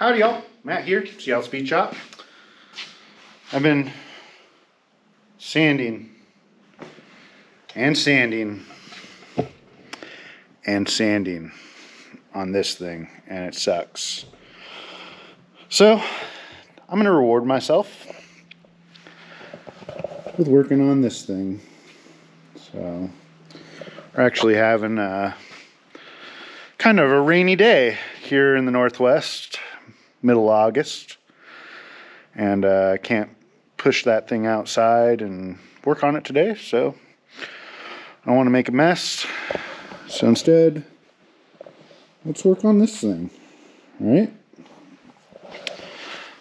Howdy y'all, Matt here, Seattle Speed Shop. I've been sanding and sanding and sanding on this thing, and it sucks. So I'm gonna reward myself with working on this thing. So we're actually having a kind of a rainy day here in the Northwest, middle August, and I can't push that thing outside and work on it today, so I don't want to make a mess. So instead, let's work on this thing, all right?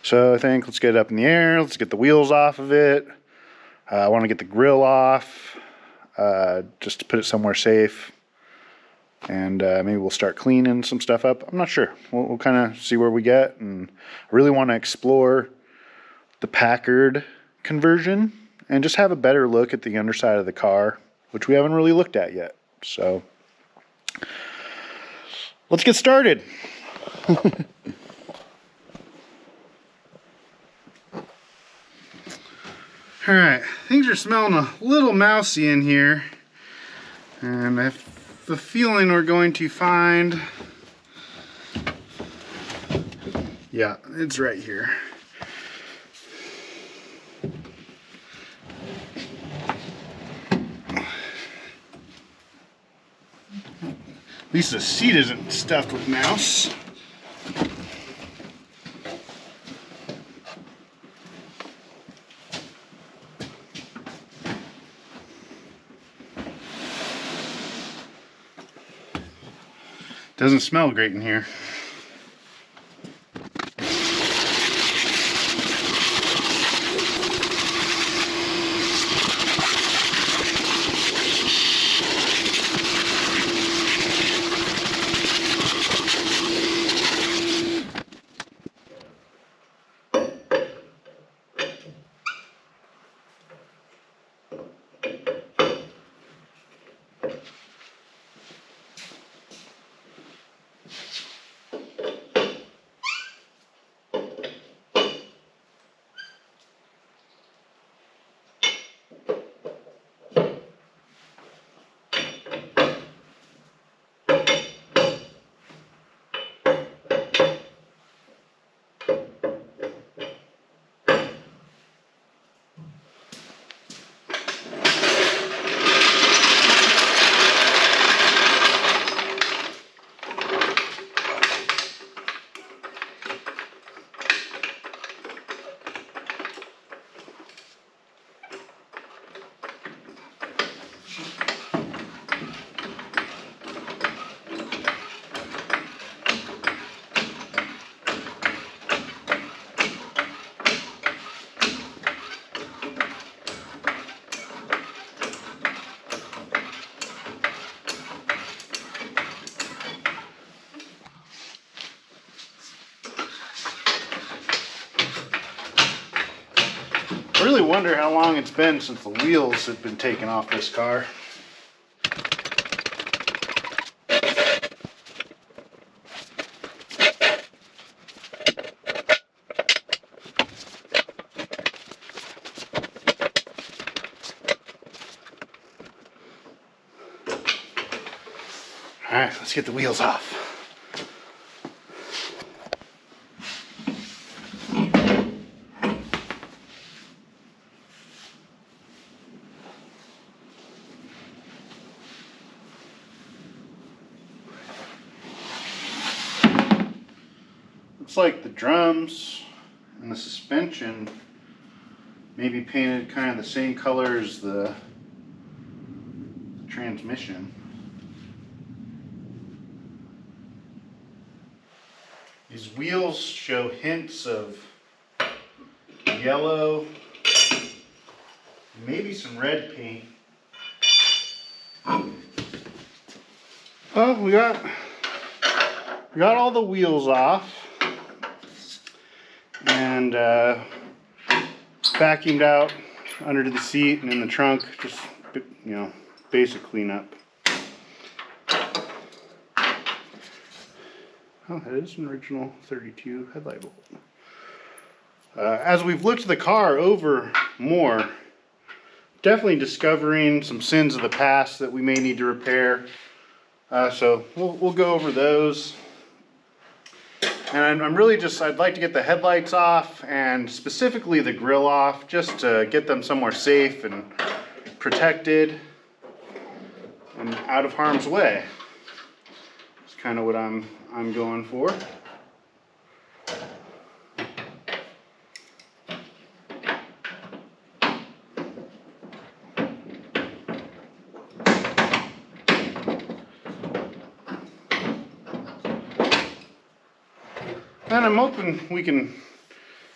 So I think let's get it up in the air, let's get the wheels off of it. I want to get the grill off, just to put it somewhere safe. And maybe we'll start cleaning some stuff up. I'm not sure. We'll kind of see where we get. And I really want to explore the Packard conversion and just have a better look at the underside of the car, which we haven't really looked at yet. So let's get started. All right, things are smelling a little mousy in here, and I have the feeling we're going to find, yeah, it's right here. At least the seat isn't stuffed with mouse. Doesn't smell great in here. I really wonder how long it's been since the wheels have been taken off this car. All right, let's get the wheels off. Looks like the drums and the suspension may be painted kind of the same color as the transmission. These wheels show hints of yellow, maybe some red paint. Oh, we got all the wheels off and vacuumed out under the seat and in the trunk. Just, you know, basic cleanup. Oh, it is an original 32 headlight bolt. As we've looked the car over more, definitely discovering some sins of the past that we may need to repair. So we'll go over those. And I'm really just, I'd like to get the headlights off and specifically the grill off, just to get them somewhere safe and protected and out of harm's way. That's kind of what I'm going for. And I'm hoping we can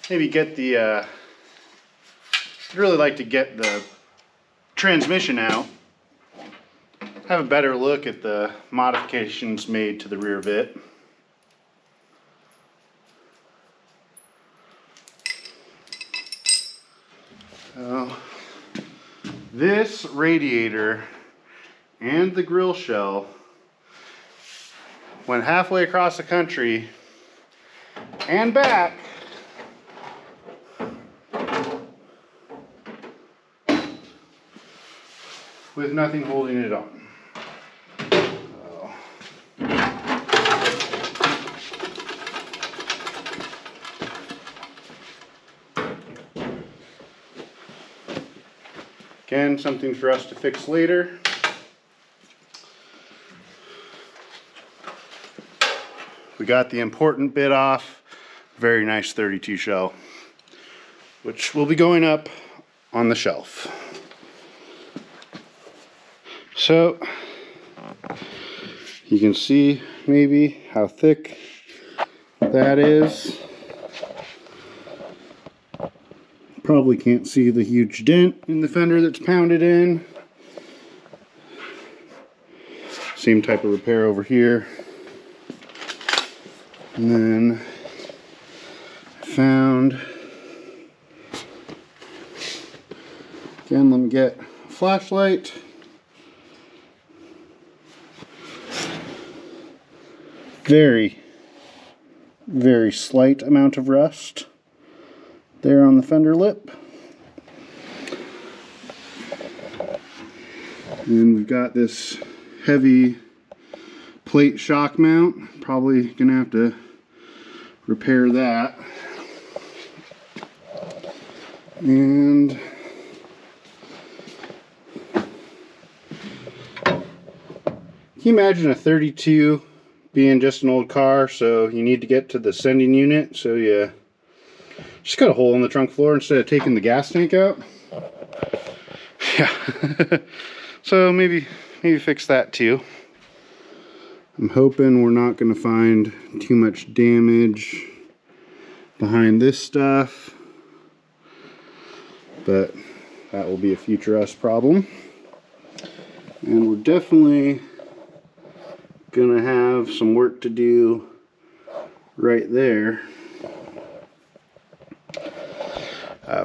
maybe get the, I'd really like to get the transmission out, have a better look at the modifications made to the rear bit. So, this radiator and the grill shell went halfway across the country and back with nothing holding it on. Again, something for us to fix later. We got the important bit off. Very nice 32 shell, which will be going up on the shelf. So you can see maybe how thick that is. Probably can't see the huge dent in the fender that's pounded in. Same type of repair over here. And then I found, again, let me get a flashlight. Very, very slight amount of rust there on the fender lip. And we've got this heavy plate shock mount. Probably gonna have to repair that. And can you imagine a 32 being just an old car, so you need to get to the sending unit, so you just got a hole in the trunk floor instead of taking the gas tank out? Yeah. So maybe fix that too. I'm hoping we're not going to find too much damage behind this stuff, but that will be a future us problem. And we're definitely gonna have some work to do right there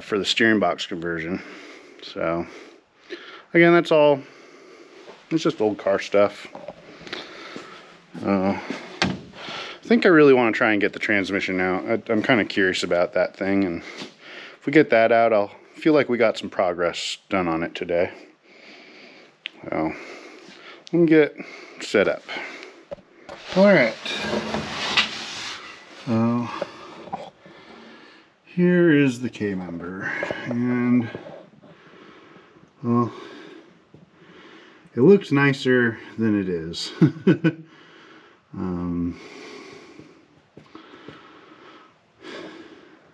for the steering box conversion. So again, that's all, it's just old car stuff. I think I really want to try and get the transmission out. I'm kind of curious about that thing, and if we get that out, I'll feel like we got some progress done on it today. So let me get set up. All right. So here is the K member, and well, it looks nicer than it is.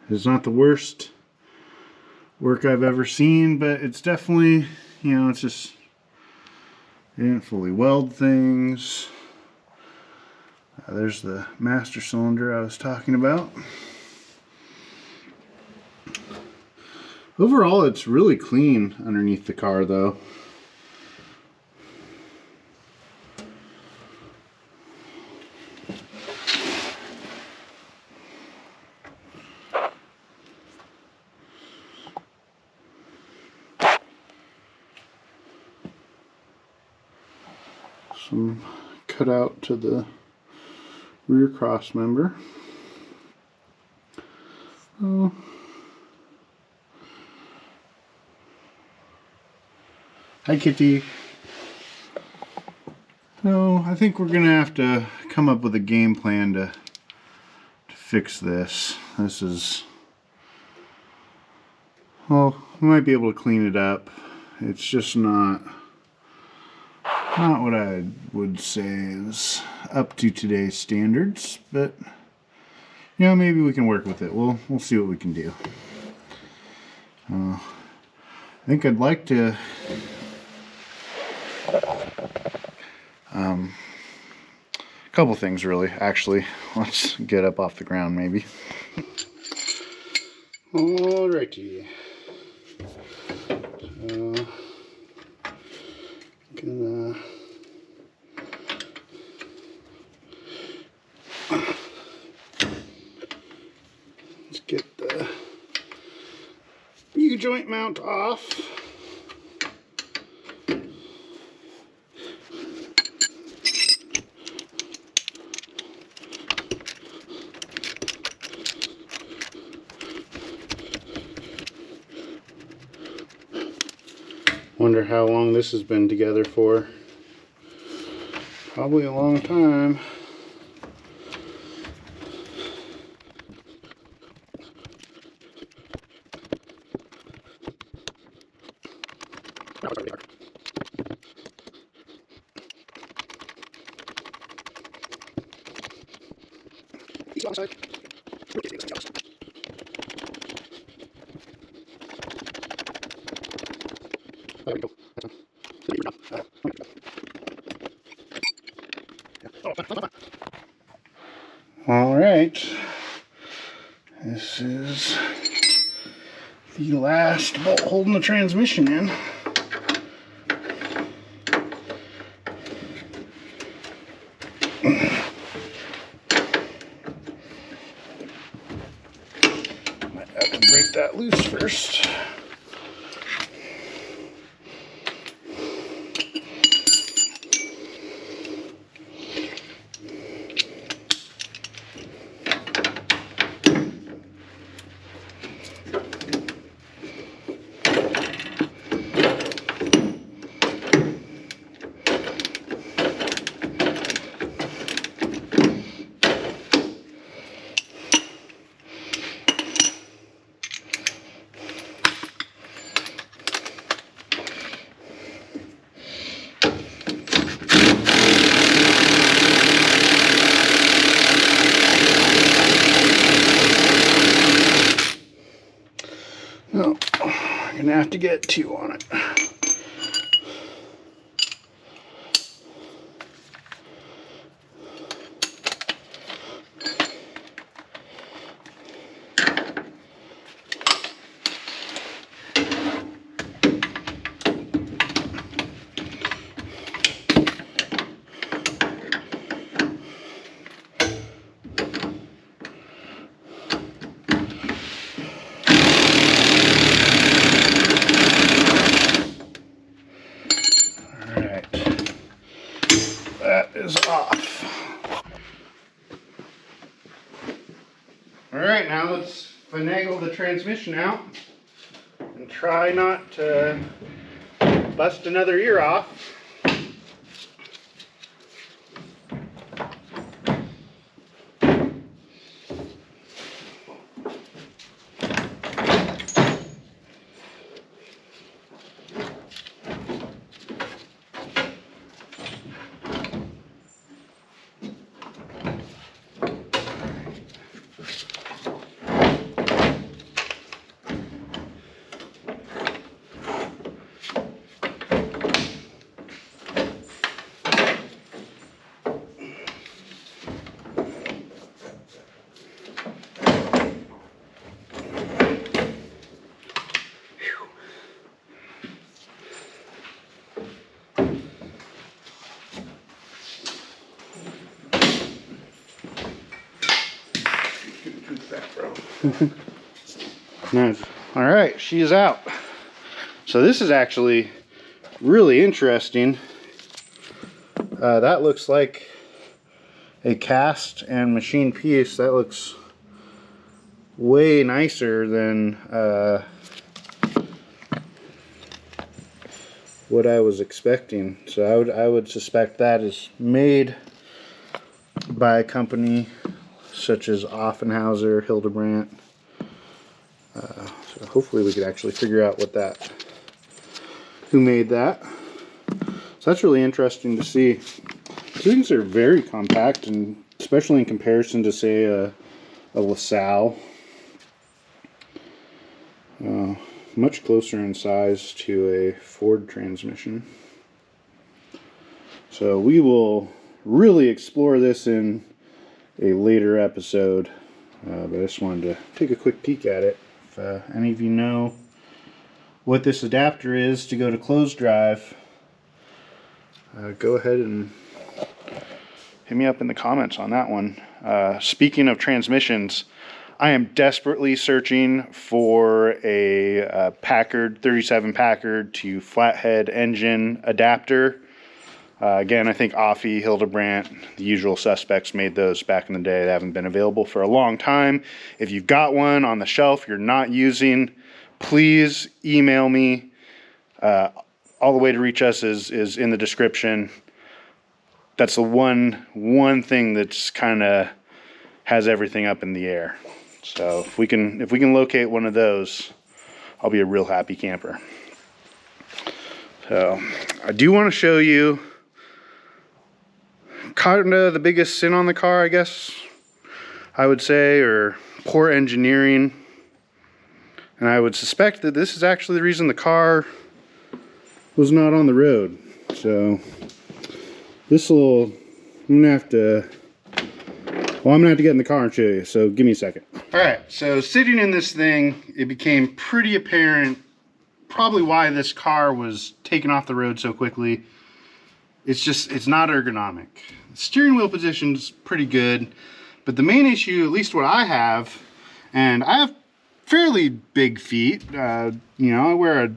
It's not the worst work I've ever seen, but it's definitely, you know, it's just, they didn't fully weld things. There's the master cylinder I was talking about. Overall, it's really clean underneath the car, though. Some cutout to the rear cross member. Oh. Hi, Kitty. So I think we're gonna have to come up with a game plan to fix this. This is, well, we might be able to clean it up. It's just not what I would say is up to today's standards, but you know, maybe we can work with it. We'll see what we can do. I think I'd like to a couple things really, actually. Let's get up off the ground maybe. Alrighty. Gonna let's get the U-joint mount off. Wonder how long this has been together for. Probably a long time. There we go. All right. This is the last bolt holding the transmission in. Might have to break that loose first. No, I'm gonna have to get two on it. Is off. Alright, now let's finagle the transmission out and try not to bust another ear off. Nice. All right, she's out. So this is actually really interesting. That looks like a cast and machine piece. That looks way nicer than what I was expecting. So I would suspect that is made by a company such as Offenhauser, Hildebrandt. So hopefully we could actually figure out who made that. So that's really interesting to see. These things are very compact, and especially in comparison to, say, a LaSalle. Much closer in size to a Ford transmission. So we will really explore this in a later episode, but I just wanted to take a quick peek at it. If any of you know what this adapter is to go to closed drive, go ahead and hit me up in the comments on that one. Speaking of transmissions, I am desperately searching for a Packard, 37 Packard to flathead engine adapter. Again, I think Offie, Hildebrandt, the usual suspects made those back in the day. They haven't been available for a long time. If you've got one on the shelf you're not using, please email me. All the way to reach us is in the description. That's the one thing that's kind of has everything up in the air. So if we can locate one of those, I'll be a real happy camper. So I do want to show you kind of the biggest sin on the car, I guess I would say, or poor engineering. And I would suspect that this is actually the reason the car was not on the road. So I'm gonna have to get in the car and show you, so give me a second. Alright, so sitting in this thing, it became pretty apparent probably why this car was taken off the road so quickly. It's not ergonomic. The steering wheel position's pretty good, but the main issue, at least what I have, and I have fairly big feet, I wear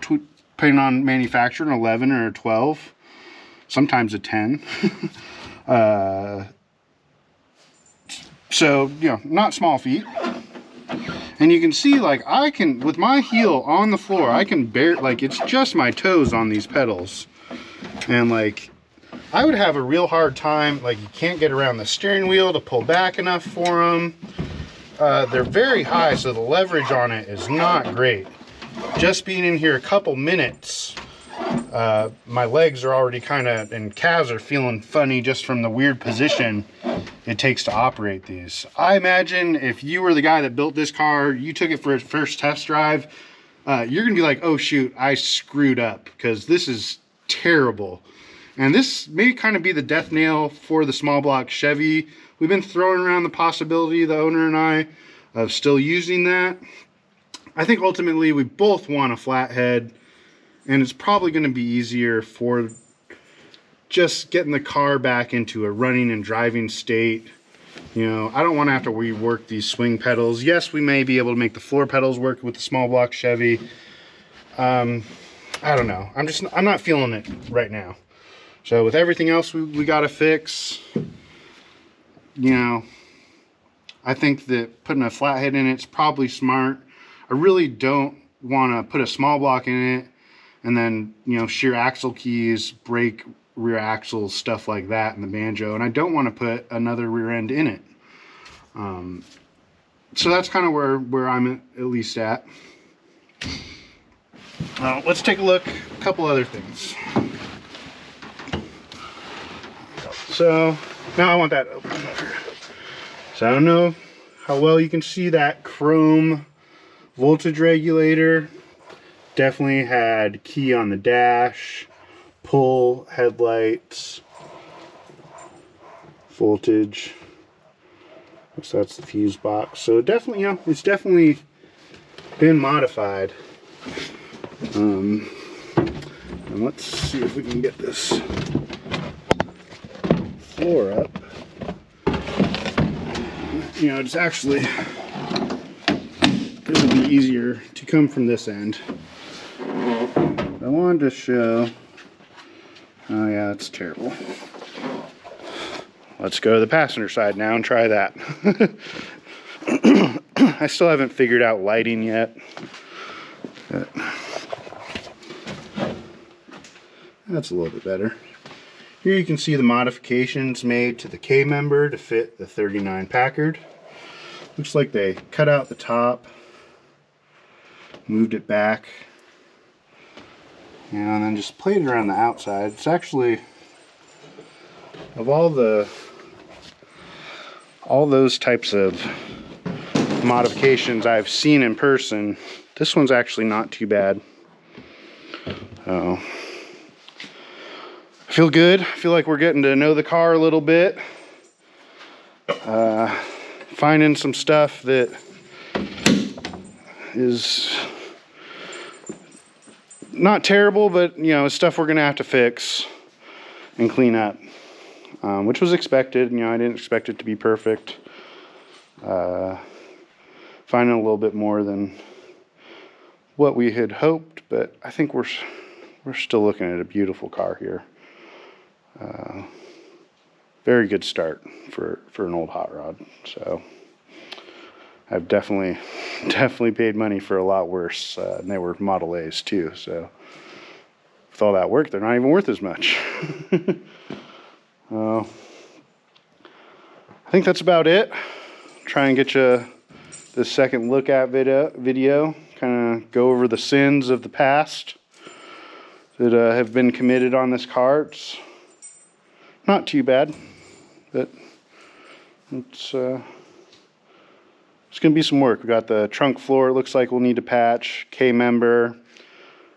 depending on manufacturer, an 11 or a 12, sometimes a 10. So, not small feet. And you can see, like, I can, with my heel on the floor, I can it's just my toes on these pedals. And, like, I would have a real hard time, like, you can't get around the steering wheel to pull back enough for them. They're very high, so the leverage on it is not great. Just being in here a couple minutes, my legs are already and calves are feeling funny just from the weird position it takes to operate these. I imagine if you were the guy that built this car, you took it for its first test drive, you're gonna be like, oh shoot, I screwed up, because this is terrible. And this may kind of be the death nail for the small block Chevy. We've been throwing around the possibility, the owner and I, of still using that. I think ultimately we both want a flathead, and it's probably going to be easier for just getting the car back into a running and driving state. I don't want to have to rework these swing pedals. Yes, we may be able to make the floor pedals work with the small block Chevy. I don't know. I'm not feeling it right now. So with everything else we got to fix, I think that putting a flathead in it's probably smart. I really don't want to put a small block in it and then, shear axle keys, brake, rear axles, stuff like that in the Banjo. And I don't want to put another rear end in it. So that's kind of where I'm at least at. Let's take a look at a couple other things. So now I want that open. So I don't know how well you can see that chrome voltage regulator. Definitely had key on the dash, pull headlights, voltage. So that's the fuse box. So definitely, it's definitely been modified. And let's see if we can get this floor up. It's actually going to be easier to come from this end. I wanted to show, oh yeah, that's terrible. let's go to the passenger side now and try that. I still haven't figured out lighting yet. But that's a little bit better. Here you can see the modifications made to the K member to fit the 39 Packard. Looks like they cut out the top, moved it back, and then just played it around the outside. It's actually, of all those types of modifications I've seen in person, this one's actually not too bad. I feel good. I feel like we're getting to know the car a little bit. Finding some stuff that is not terrible, but you know, stuff we're gonna have to fix and clean up, which was expected. You know, I didn't expect it to be perfect. Finding a little bit more than what we had hoped, but I think we're still looking at a beautiful car here. Very good start for an old hot rod. So I've definitely paid money for a lot worse, and they were Model A's too. So with all that work, they're not even worth as much. I think that's about it. Try and get you the second look at video. Kind of go over the sins of the past that have been committed on this car. It's not too bad, but it's going to be some work. We got the trunk floor, it looks like we'll need to patch, K member,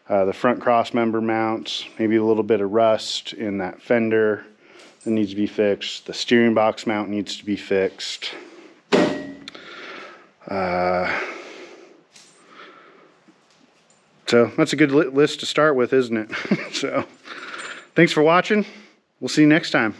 the front cross member mounts, maybe a little bit of rust in that fender that needs to be fixed. The steering box mount needs to be fixed. So that's a good list to start with, isn't it? So thanks for watching. We'll see you next time.